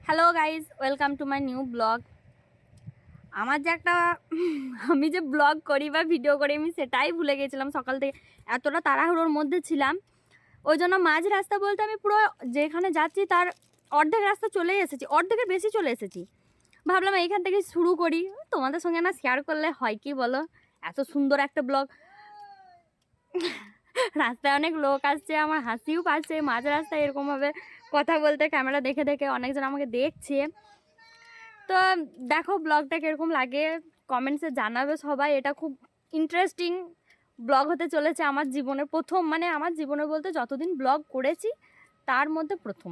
Hello guys, welcome to my new blog. আমার যে একটা আমি যে ব্লগ করি বা ভিডিও করি আমি সেটাই ভুলে গেছিলাম। সকাল থেকে এতটা তাড়াহুড়োর মধ্যে ছিলাম, ওই জন্য মাঝ রাস্তা বলতে আমি পুরো যেখানে যাচ্ছি তার অর্ধেক রাস্তা চলেই এসেছি, অর্ধেকের বেশি চলে এসেছি। ভাবলাম এইখান থেকে শুরু করি, তোমাদের সঙ্গে না শেয়ার করলে হয় কি বলো, এত সুন্দর একটা ব্লগ। রাস্তায় অনেক লোক আসছে, আমার হাসিও পাচ্ছে মাঝ রাস্তায় এরকমভাবে কথা বলতে, ক্যামেরা দেখে দেখে অনেকজন আমাকে দেখছে। তো দেখো ব্লগটা কীরকম লাগে কমেন্টসে জানাবে সবাই। এটা খুব ইন্টারেস্টিং ব্লগ হতে চলেছে আমার জীবনের প্রথম, মানে আমার জীবনে বলতে যতদিন ব্লগ করেছি তার মধ্যে প্রথম।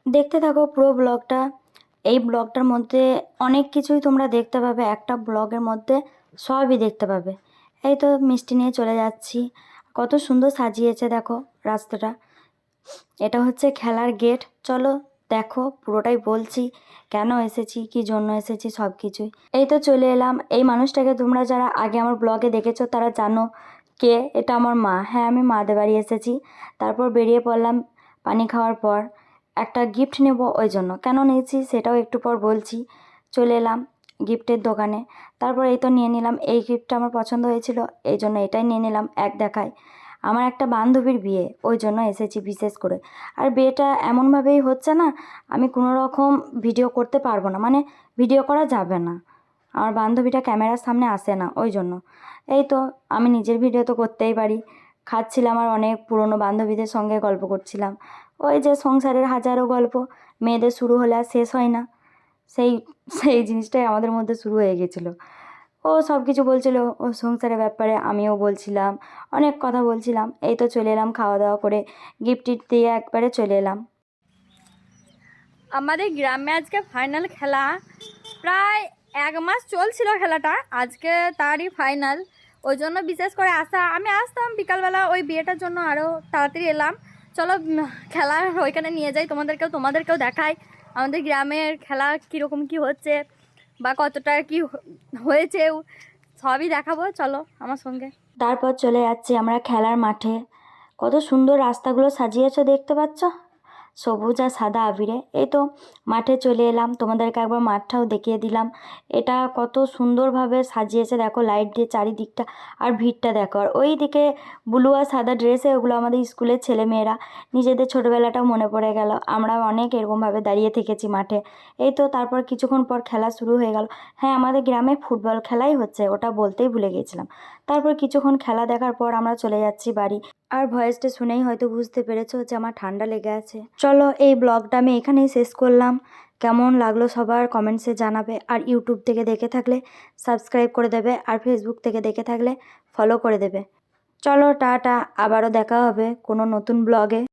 দেখতে থাকো পুরো ব্লগটা। এই ব্লগটার মধ্যে অনেক কিছুই তোমরা দেখতে পাবে, একটা ব্লগের মধ্যে সবই দেখতে পাবে। এই তো মিষ্টি নিয়ে চলে যাচ্ছি, কত সুন্দর সাজিয়েছে দেখো রাস্তাটা। এটা হচ্ছে খেলার গেট। চলো দেখো পুরোটাই বলছি, কেন এসেছি, কি জন্য এসেছি, সব কিছুই। এই তো চলে এলাম। এই মানুষটাকে তোমরা যারা আগে আমার ব্লগে দেখেছো তারা জানো কে। এটা আমার মা। হ্যাঁ, আমি মাদের বাড়ি এসেছি। তারপর বেরিয়ে পড়লাম পানি খাওয়ার পর। একটা গিফট নেব, ওই জন্য কেন নিয়েছি সেটাও একটু পর বলছি। চলে এলাম গিফটের দোকানে। তারপর এই তো নিয়ে নিলাম, এই গিফটটা আমার পছন্দ হয়েছিল এই জন্য এটাই নিয়ে নিলাম এক দেখায়। আমার একটা বান্ধবীর বিয়ে, ওই জন্য এসেছি বিশেষ করে। আর বিয়েটা এমনভাবেই হচ্ছে না, আমি কোনো রকম ভিডিও করতে পারবো না, মানে ভিডিও করা যাবে না, আমার বান্ধবীটা ক্যামেরার সামনে আসে না, ওই জন্য। এই তো আমি নিজের ভিডিও তো করতেই পারি। খাচ্ছিলাম আর অনেক পুরনো বান্ধবীদের সঙ্গে গল্প করছিলাম। ওই যে সংসারের হাজারো গল্প, মেয়েদের শুরু হলে আর শেষ হয় না, সেই সেই জিনিসটাই আমাদের মধ্যে শুরু হয়ে গেছিলো। ও সব কিছু বলছিল ও সংসারের ব্যাপারে, আমিও বলছিলাম, অনেক কথা বলছিলাম। এই তো চলে এলাম খাওয়া দাওয়া করে, গিফট টিফট দিয়ে একবারে চলে এলাম। আমাদের গ্রামে আজকে ফাইনাল খেলা, প্রায় 1 মাস চলছিল খেলাটা, আজকে তারই ফাইনাল। ওই জন্য বিশেষ করে আমি আসতাম বিকালবেলা ওই বিয়েটার জন্য, আরও তাড়াতাড়ি এলাম। চলো খেলা ওইখানে নিয়ে যাই, তোমাদেরকেও দেখাই আমাদের গ্রামের খেলা কীরকম কি হচ্ছে বা কতটা কি হয়েছে, সবই দেখাবো, চলো আমার সঙ্গে। তারপর চলে যাচ্ছি আমরা খেলার মাঠে। কত সুন্দর রাস্তাগুলো সাজিয়েছে দেখতে পাচ্ছ, সবুজ আর সাদা আবিরে। এই তো মাঠে চলে এলাম, তোমাদেরকে একবার মাঠটাও দেখিয়ে দিলাম। এটা কত সুন্দরভাবে সাজিয়েছে দেখো, লাইট দিয়ে চারিদিকটা। আর ভিড়টা দেখো, আর ওই দিকে ব্লু আর সাদা ড্রেসে ওগুলো আমাদের স্কুলের ছেলেমেয়েরা। নিজেদের ছোটোবেলাটাও মনে পড়ে গেল, আমরা অনেক এরকমভাবে দাঁড়িয়ে থেকেছি মাঠে। এই তো তারপর কিছুক্ষণ পর খেলা শুরু হয়ে গেল। হ্যাঁ, আমাদের গ্রামে ফুটবল খেলাই হচ্ছে, ওটা বলতেই ভুলে গিয়েছিলাম। তারপর কিছুক্ষণ খেলা দেখার পর আমরা চলে যাচ্ছি বাড়ি। আর ভয়েসটা শুনেই হয়তো বুঝতে পেরেছো যে আমার ঠান্ডা লেগে আছে। চলো এই ব্লগটা আমি এখানেই শেষ করলাম। কেমন লাগলো সবার কমেন্টসে জানাবে। আর ইউটিউব থেকে দেখে থাকলে সাবস্ক্রাইব করে দেবে, আর ফেসবুক থেকে দেখে থাকলে ফলো করে দেবে। চলো টাটা, আবারও দেখা হবে কোনো নতুন ব্লগে।